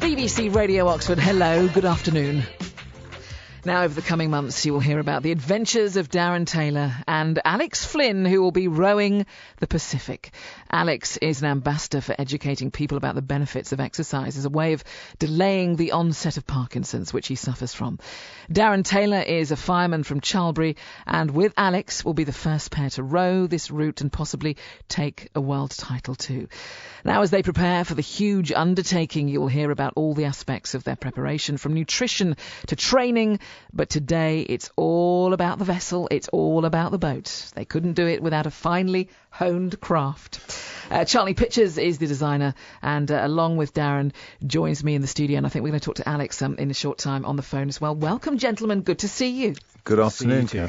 BBC Radio Oxford, hello, good afternoon. Now, over the coming months, you will hear about the adventures of Darren Taylor and Alex Flynn, who will be rowing the Pacific. Alex is an ambassador for educating people about the benefits of exercise as a way of delaying the onset of Parkinson's, which he suffers from. Darren Taylor is a fireman from Charlbury, and with Alex will be the first pair to row this route and possibly take a world title too. Now, as they prepare for the huge undertaking, you will hear about all the aspects of their preparation, from nutrition to training. But today it's all about the vessel, it's all about the boat. They couldn't do it without a finely honed craft. Charlie Pitchers is the designer, and along with Darren joins me in the studio, and I think we're going to talk to Alex in a short time on the phone as well. Welcome, gentlemen. Good to see you. Good afternoon to you.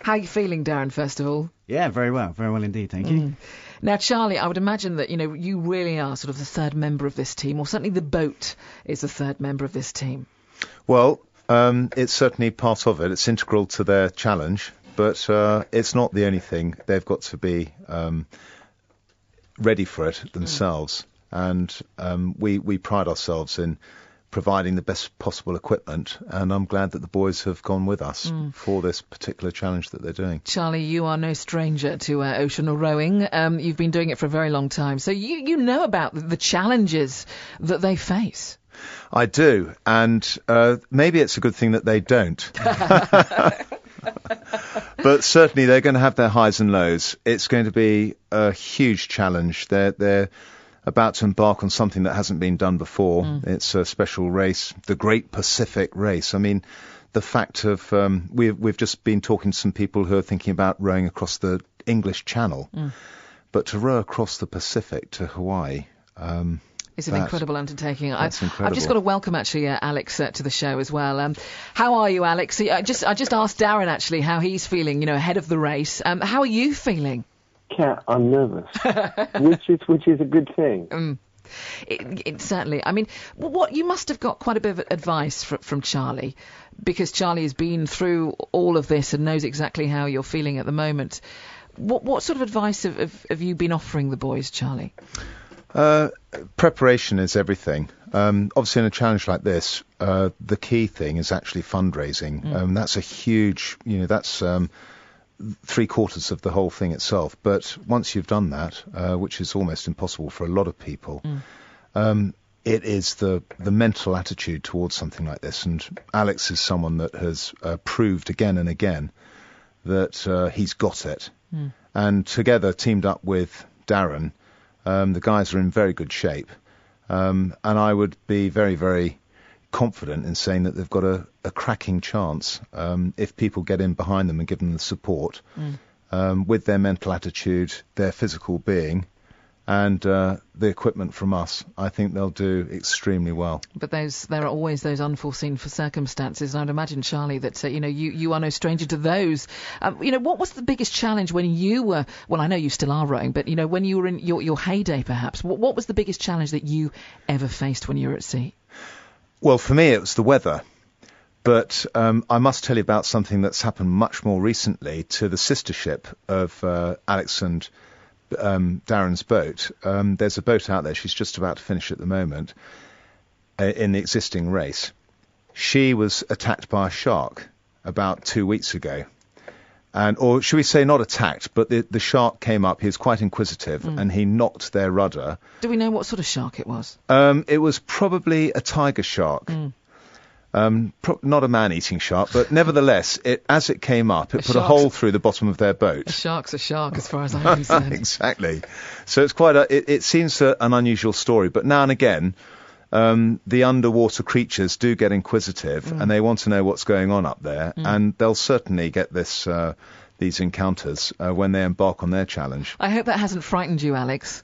How are you feeling, Darren, first of all? Yeah, very well indeed, thank you. Now, Charlie, I would imagine that, you really are sort of the third member of this team, or certainly the boat is the third member of this team. Well, it's certainly part of it. It's integral to their challenge, but it's not the only thing. They've got to be ready for it themselves. And we pride ourselves in providing the best possible equipment, and I'm glad that the boys have gone with us for this particular challenge that they're doing. Charlie, you are no stranger to ocean or rowing. You've been doing it for a very long time, so you know about the challenges that they face. I do, and maybe it's a good thing that they don't. But certainly they're going to have their highs and lows. It's going to be a huge challenge. They're about to embark on something that hasn't been done before. It's a special race, the Great Pacific Race. I mean, the fact of we've just been talking to some people who are thinking about rowing across the English Channel, but to row across the Pacific to Hawaii. It's an incredible undertaking. That's incredible. I've just got to welcome, actually, Alex to the show as well. How are you, Alex? I just asked Darren, actually, how he's feeling, ahead of the race. How are you feeling? Kat, I'm nervous, which is a good thing. It certainly. I mean, what you must have got quite a bit of advice from Charlie, because Charlie has been through all of this and knows exactly how you're feeling at the moment. What sort of advice have you been offering the boys, Charlie? Preparation is everything. Obviously, in a challenge like this, the key thing is actually fundraising. That's a huge, that's 3/4 of the whole thing itself. But once you've done that, which is almost impossible for a lot of people, it is the mental attitude towards something like this. And Alex is someone that has proved again and again that he's got it. And together, teamed up with Darren, the guys are in very good shape, and I would be very, very confident in saying that they've got a cracking chance if people get in behind them and give them the support with their mental attitude, their physical being, and the equipment from us. I think they'll do extremely well. But there are always those unforeseen circumstances, and I'd imagine, Charlie, that you are no stranger to those. What was the biggest challenge when you were? Well, I know you still are rowing, but when you were in your heyday, perhaps. What was the biggest challenge that you ever faced when you were at sea? Well, for me, it was the weather. But I must tell you about something that's happened much more recently to the sister ship of Alex and Darren's boat. There's a boat out there. She's just about to finish at the moment in the existing race. She was attacked by a shark about 2 weeks ago. Or should we say not attacked, but the shark came up. He was quite inquisitive, and he knocked their rudder. Do we know what sort of shark it was? It was probably a tiger shark. Not a man-eating shark, but nevertheless, as it came up, it put a hole through the bottom of their boat. A shark's a shark, as far as I'm concerned. Exactly. So it's quite it seems an unusual story, but now and again, the underwater creatures do get inquisitive, and they want to know what's going on up there, and they'll certainly get these encounters when they embark on their challenge. I hope that hasn't frightened you, Alex.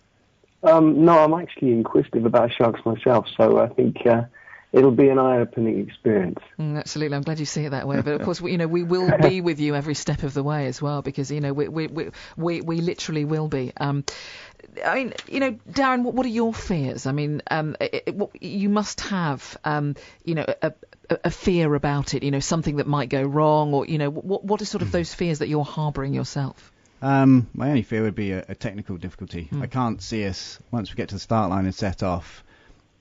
No, I'm actually inquisitive about sharks myself, so I think it'll be an eye-opening experience. Absolutely, I'm glad you see it that way. But of course, we will be with you every step of the way as well, because we literally will be. I mean, Darren, what are your fears? I mean, you must have, a fear about it. Something that might go wrong, or what are sort of those fears that you're harbouring yourself? My only fear would be a technical difficulty. I can't see us, once we get to the start line and set off,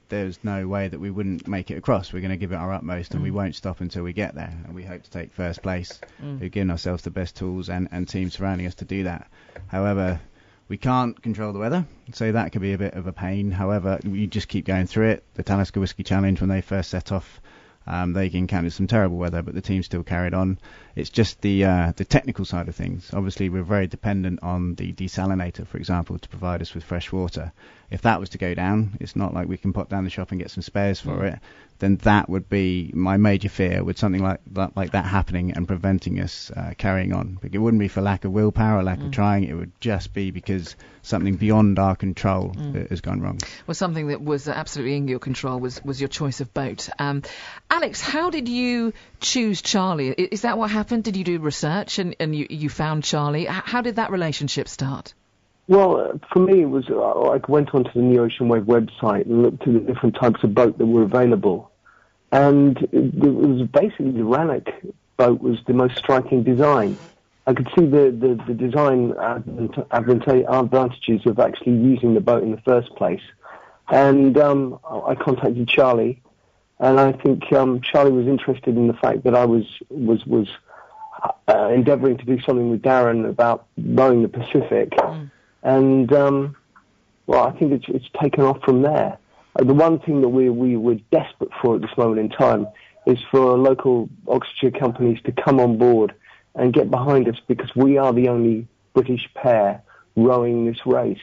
there's no way that we wouldn't make it across. We're going to give it our utmost, and we won't stop until we get there. And we hope to take first place. We've given ourselves the best tools and teams surrounding us to do that. However, we can't control the weather, so that could be a bit of a pain. However, we just keep going through it. The Talisker Whiskey Challenge, when they first set off, they encountered some terrible weather, but the team still carried on. It's just the technical side of things. Obviously, we're very dependent on the desalinator, for example, to provide us with fresh water. If that was to go down, it's not like we can pop down the shop and get some spares for it. Then that would be my major fear, with something like that happening and preventing us carrying on. It wouldn't be for lack of willpower or lack of trying. It would just be because something beyond our control has gone wrong. Well, something that was absolutely in your control was your choice of boat. Alex, how did you choose Charlie? Is that what happened? Did you do research and you found Charlie? How did that relationship start? Well, for me, it was I went onto the New Ocean Wave website and looked at the different types of boat that were available. And it was basically the Rannoch boat was the most striking design. I could see the design advantages of actually using the boat in the first place. And I contacted Charlie, and I think Charlie was interested in the fact that I was endeavouring to do something with Darren about rowing the Pacific. And, I think it's taken off from there. The one thing that we were desperate for at this moment in time is for local Oxfordshire companies to come on board and get behind us, because we are the only British pair rowing this race.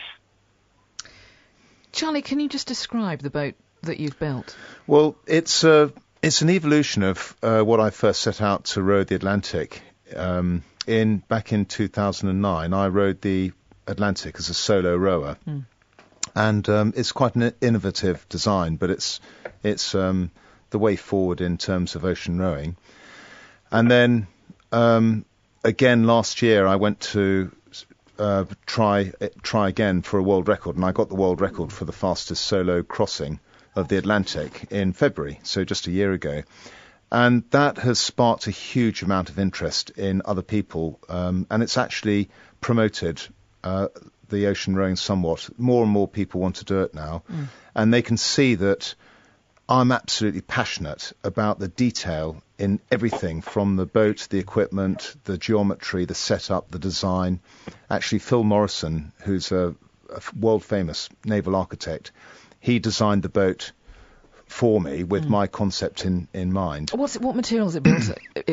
Charlie, can you just describe the boat that you've built? Well, it's an evolution of what I first set out to row the Atlantic. Back in 2009, I rowed the Atlantic as a solo rower, and it's quite an innovative design, but it's the way forward in terms of ocean rowing. And then again last year I went to try again for a world record, and I got the world record for the fastest solo crossing of the Atlantic in February, so just a year ago. And that has sparked a huge amount of interest in other people, and it's actually promoted the ocean rowing somewhat. More and more people want to do it now, and they can see that I'm absolutely passionate about the detail in everything, from the boat, the equipment, the geometry, the setup, the design. Actually, Phil Morrison, who's a world-famous naval architect, he designed the boat for me with my concept in mind. What materials it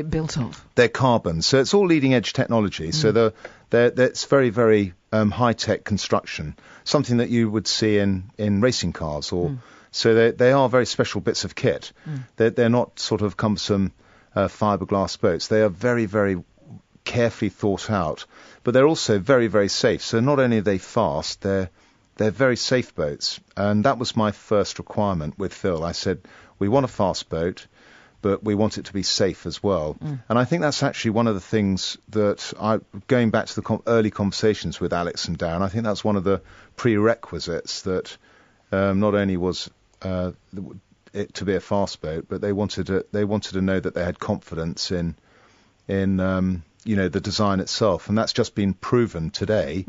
built of? They're carbon, so it's all leading edge technology. So it's very, very high-tech construction, something that you would see in racing cars. So they are very special bits of kit. They're not sort of cumbersome fiberglass boats. They are very, very carefully thought out, but they're also very, very safe. So not only are they fast, they're very safe boats, and that was my first requirement with Phil. I said, we want a fast boat, but we want it to be safe as well. And I think that's actually one of the things that, going back to the early conversations with Alex and Darren, I think that's one of the prerequisites that not only was it to be a fast boat, but they wanted to know that they had confidence in the design itself, and that's just been proven today.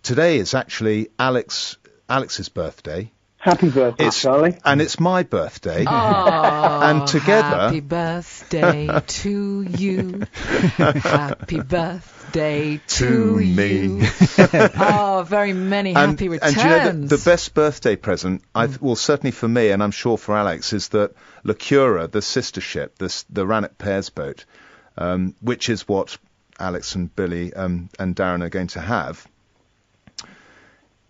Today is actually Alex's birthday. Happy birthday, Charlie. And it's my birthday. Oh, and together... Happy birthday to you. Happy birthday to me. Very many happy returns. And the best birthday present, well, certainly for me, and I'm sure for Alex, is that Lacura, the sister ship, the Rannoch Pairs boat, which is what Alex and Billy and Darren are going to have.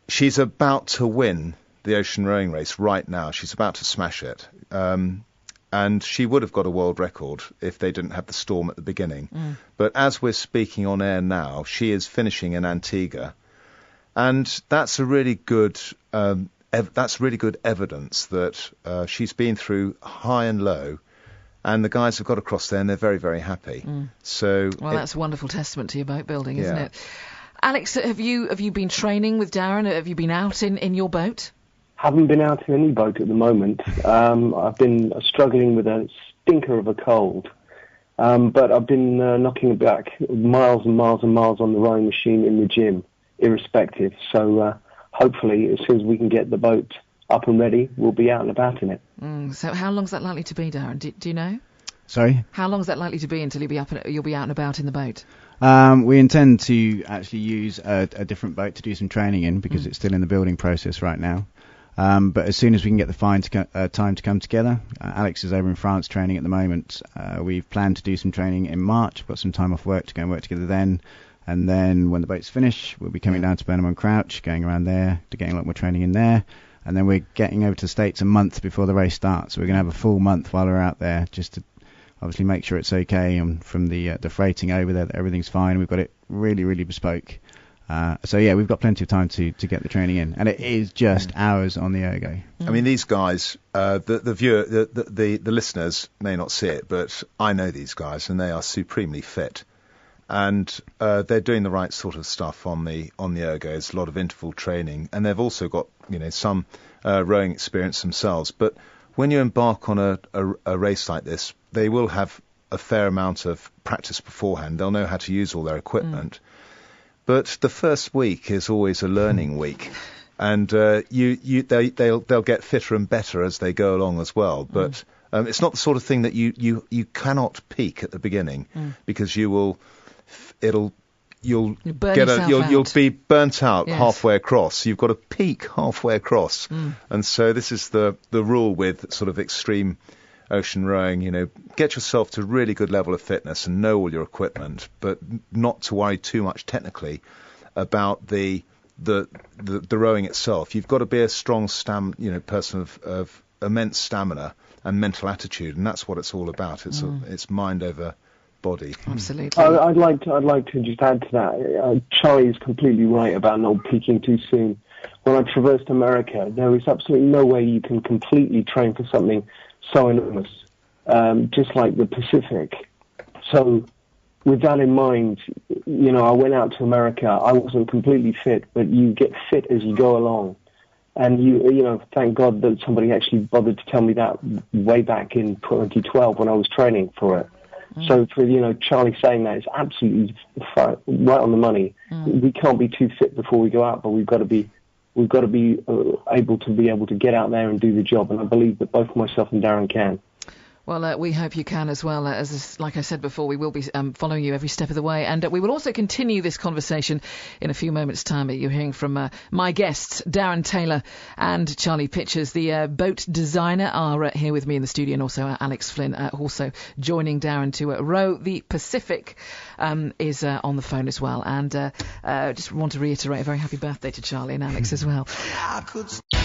She's about to win the ocean rowing race right now. She's about to smash it. And she would have got a world record if they didn't have the storm at the beginning. But as we're speaking on air now, she is finishing in Antigua. And that's a really good evidence that she's been through high and low. And the guys have got across there, and they're very, very happy. That's a wonderful testament to your boat building, isn't it? Alex, have you been training with Darren? Have you been out in your boat? Haven't been out in any boat at the moment. I've been struggling with a stinker of a cold, but I've been knocking back miles and miles and miles on the rowing machine in the gym, irrespective. So hopefully, as soon as we can get the boat up and ready, we'll be out and about in it. So how long is that likely to be, Darren? Do you know? Sorry? How long is that likely to be until you'll be out and about in the boat? We intend to actually use a different boat to do some training in, because it's still in the building process right now. But as soon as we can get the time to come together, Alex is over in France training at the moment. We've planned to do some training in March. We've got some time off work to go and work together then. And then when the boat's finished, we'll be coming down to Burnham on Crouch, going around there to getting a lot more training in there. And then we're getting over to the States a month before the race starts. So we're going to have a full month while we're out there, just to obviously make sure it's okay. And from the freighting over there, that everything's fine. We've got it really, really bespoke. So yeah, we've got plenty of time to get the training in, and it is just hours on the ergo. I mean, these guys, the listeners may not see it, but I know these guys, and they are supremely fit, and they're doing the right sort of stuff on the ergos. A lot of interval training, and they've also got some rowing experience themselves. But when you embark on a race like this, they will have a fair amount of practice beforehand. They'll know how to use all their equipment. But the first week is always a learning week, and they'll get fitter and better as they go along as well. But it's not the sort of thing that you cannot peak at the beginning, because you'll be burnt out halfway across. You've got to peak halfway across, and so this is the rule with sort of extreme ocean rowing. Get yourself to a really good level of fitness and know all your equipment, but not to worry too much technically about the rowing itself. You've got to be a strong person of immense stamina and mental attitude, and that's what it's all about. It's mind over body. Absolutely. I'd like to just add to that. Charlie is completely right about not peaking too soon. When I traversed America, there is absolutely no way you can completely train for something so enormous, just like the Pacific. So with that in mind, I went out to America. I wasn't completely fit, but you get fit as you go along. And thank God that somebody actually bothered to tell me that way back in 2012 when I was training for it. So for, Charlie saying that is absolutely right on the money. We can't be too fit before we go out, but we've got to be able to get out there and do the job, and I believe that both myself and Darren can. Well, we hope you can as well. Like I said before, we will be following you every step of the way, and we will also continue this conversation in a few moments' time. You're hearing from my guests, Darren Taylor and Charlie Pitchers. The boat designer are here with me in the studio, and also Alex Flynn, also joining Darren to row the Pacific, is on the phone as well. And just want to reiterate a very happy birthday to Charlie and Alex as well.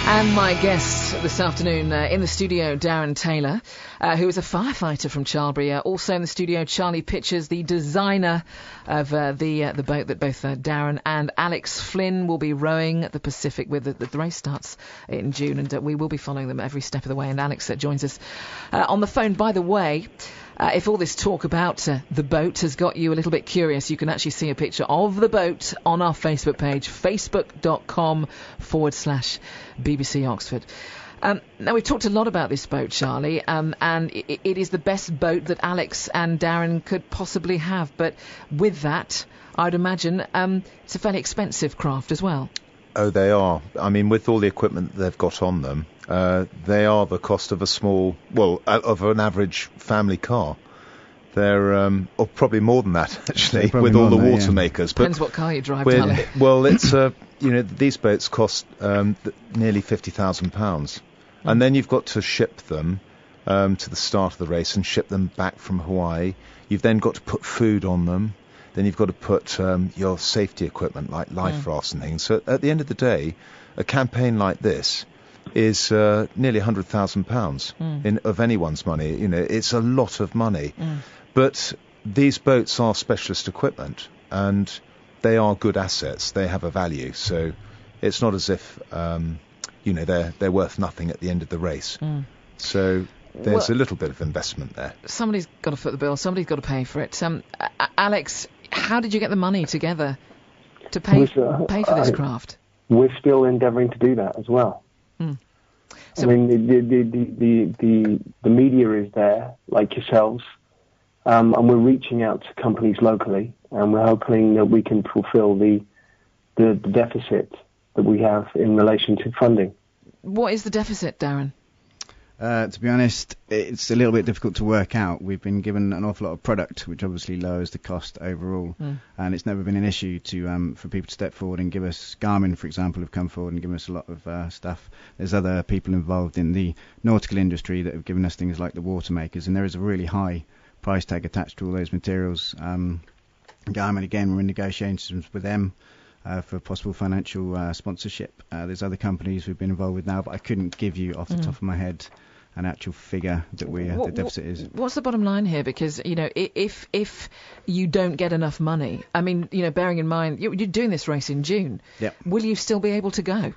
And my guest this afternoon in the studio, Darren Taylor, who is a firefighter from Charlbury. Also in the studio, Charlie Pitchers, the designer of the boat that both Darren and Alex Flynn will be rowing at the Pacific with. The race starts in June, and we will be following them every step of the way. And Alex joins us on the phone. By the way, if all this talk about the boat has got you a little bit curious, you can actually see a picture of the boat on our Facebook page, facebook.com/BBC Oxford. Now, we've talked a lot about this boat, Charlie, and it is the best boat that Alex and Darren could possibly have. But with that, I'd imagine it's a fairly expensive craft as well. Oh, they are. I mean, with all the equipment they've got on them, they are the cost of of an average family car. They're, or probably more than that, actually, with all the water makers. Depends what car you drive, Charlie. Well, it's these boats cost nearly £50,000, and then you've got to ship them to the start of the race and ship them back from Hawaii. You've then got to put food on them. Then you've got to put your safety equipment like life rafts and things. So at the end of the day, a campaign like this is nearly £100,000 of anyone's money. It's a lot of money. But these boats are specialist equipment, and they are good assets. They have a value. So it's not as if they're worth nothing at the end of the race. So there's a little bit of investment there. Somebody's got to foot the bill. Somebody's got to pay for it. Alex, how did you get the money together to pay for this craft? We're still endeavouring to do that as well. So, I mean, the media is there, like yourselves, and we're reaching out to companies locally, and we're hoping that we can fulfil the deficit that we have in relation to funding. What is the deficit, Darren? To be honest, it's a little bit difficult to work out. We've been given an awful lot of product, which obviously lowers the cost overall. And it's never been an issue for people to step forward and give us. Garmin, for example, have come forward and given us a lot of stuff. There's other people involved in the nautical industry that have given us things like the water makers, and there is a really high price tag attached to all those materials. Garmin, again, we're in negotiations with them for possible financial sponsorship. There's other companies we've been involved with now, but I couldn't give you off the top of my head an actual figure that the deficit is. What's the bottom line here? Because, if you don't get enough money, I mean, bearing in mind, you're doing this race in June. Yep. Will you still be able to go?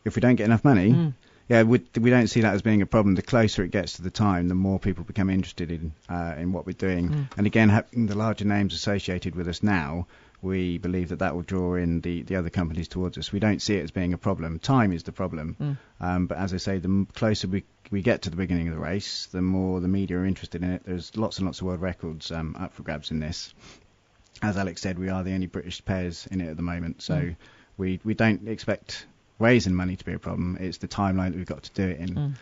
If we don't get enough money, we don't see that as being a problem. The closer it gets to the time, the more people become interested in what we're doing. And again, having the larger names associated with us now, we believe that will draw in the other companies towards us. We don't see it as being a problem. Time is the problem. But as I say, the closer we get to the beginning of the race, the more the media are interested in it. There's lots and lots of world records up for grabs in this. As Alex said, we are the only British pairs in it at the moment. So we don't expect raising money to be a problem. It's the timeline that we've got to do it in.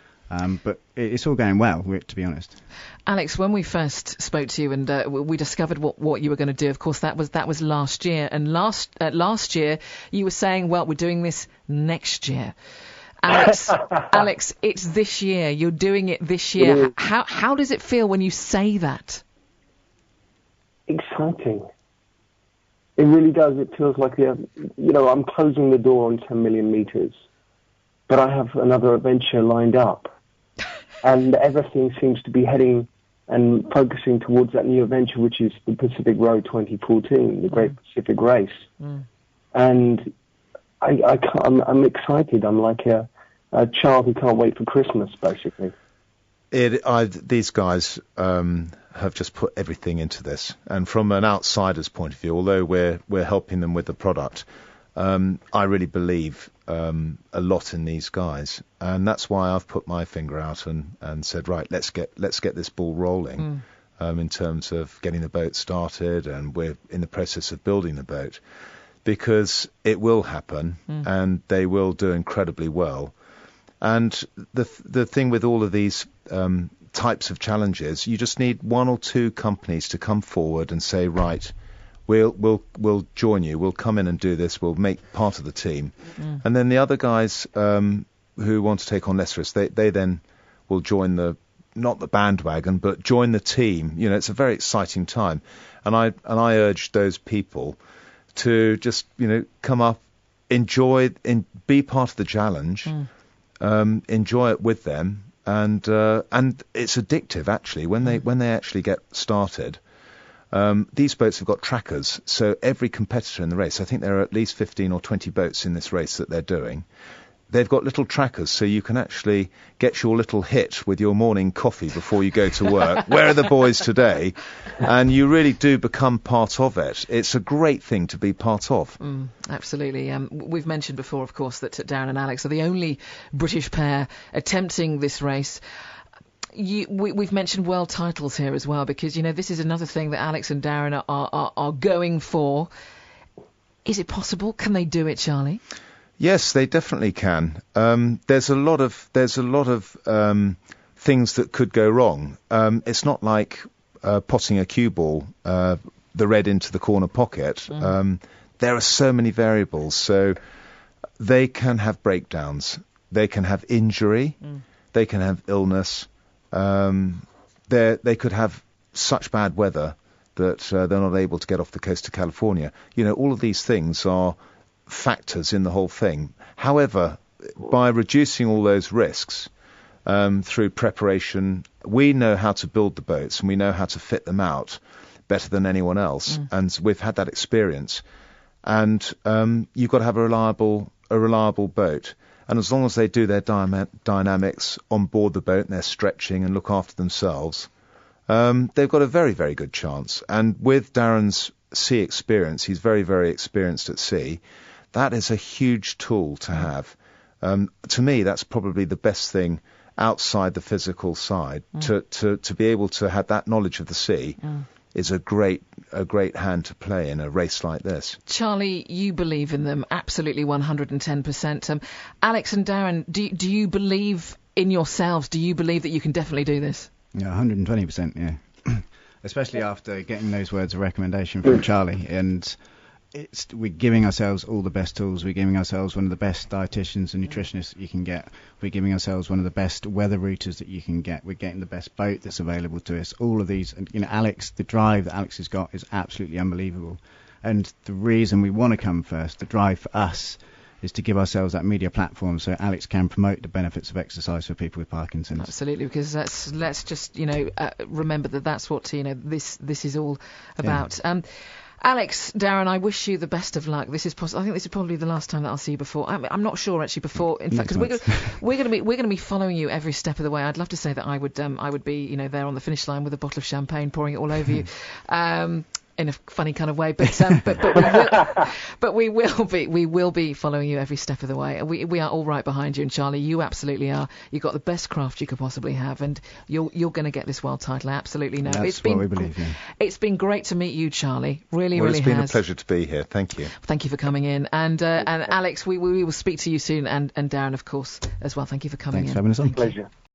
But it's all going well, to be honest. Alex, when we first spoke to you and we discovered what you were going to do, of course, that was last year. And last year, you were saying, well, we're doing this next year. Alex, it's this year. You're doing it this year. How does it feel when you say that? Exciting. It really does. It feels like, I'm closing the door on 10 million metres, but I have another adventure lined up. And everything seems to be heading and focusing towards that new adventure, which is the Pacific Road 2014, the Great Pacific Race. And I'm excited. I'm like a child who can't wait for Christmas, basically. These guys have just put everything into this. And from an outsider's point of view, although we're helping them with the product, I really believe a lot in these guys, and that's why I've put my finger out and said, right, let's get this ball rolling in terms of getting the boat started, and we're in the process of building the boat, because it will happen and they will do incredibly well. And the thing with all of these types of challenges, you just need one or two companies to come forward and say, right, We'll join you. We'll come in and do this. We'll make part of the team, and then the other guys who want to take on less risk, they then will join not the bandwagon, but join the team. It's a very exciting time, and I urge those people to just come up, enjoy, be part of the challenge, enjoy it with them, and it's addictive actually when they actually get started. These boats have got trackers, so every competitor in the race, I think there are at least 15 or 20 boats in this race that they're doing, they've got little trackers, so you can actually get your little hit with your morning coffee before you go to work. Where are the boys today? And you really do become part of it. It's a great thing to be part of. Absolutely. We've mentioned before, of course, that Darren and Alex are the only British pair attempting this race. We've mentioned world titles here as well, because this is another thing that Alex and Darren are going for. Is it possible? Can they do it, Charlie? Yes, they definitely can. There's a lot of things that could go wrong. It's not like potting a cue ball, the red into the corner pocket. There are so many variables, so they can have breakdowns. They can have injury. They can have illness. They could have such bad weather that they're not able to get off the coast of California. All of these things are factors in the whole thing. However, by reducing all those risks through preparation, we know how to build the boats and we know how to fit them out better than anyone else. And we've had that experience. And you've got to have a reliable boat. And as long as they do their dynamics on board the boat and they're stretching and look after themselves, they've got a very, very good chance. And with Darren's sea experience, he's very, very experienced at sea. That is a huge tool to have. To me, that's probably the best thing outside the physical side, to be able to have that knowledge of the sea. is a great hand to play in a race like this. Charlie, you believe in them absolutely 110%. Alex and Darren, do you believe in yourselves? Do you believe that you can definitely do this? Yeah, 120%, yeah. Especially after getting those words of recommendation from Charlie. And we're giving ourselves all the best tools. We're giving ourselves one of the best dietitians and nutritionists that you can get. We're giving ourselves one of the best weather routers that you can get. We're getting the best boat that's available to us. All of these, and Alex, the drive that Alex has got is absolutely unbelievable. And the reason we want to come first, the drive for us, is to give ourselves that media platform so Alex can promote the benefits of exercise for people with Parkinson's. Absolutely, because let's just remember that that's what this is all about. Yeah. Alex, Darren, I wish you the best of luck. I think this is probably the last time that I'll see you before. I'm not sure actually before. In fact, because we're going to be following you every step of the way. I'd love to say that I would be there on the finish line with a bottle of champagne, pouring it all over you. In a funny kind of way, but we will be following you every step of the way. We are all right behind you, and Charlie, you absolutely are. You've got the best craft you could possibly have, and you're going to get this world title. I absolutely know. That's what we believe. Yeah. It's been great to meet you, Charlie. Really it's been has. A pleasure to be here. Thank you. Thank you for coming in, and Alex, we will speak to you soon, and Darren, of course, as well. Thank you for coming in. Thanks for having us on. Pleasure.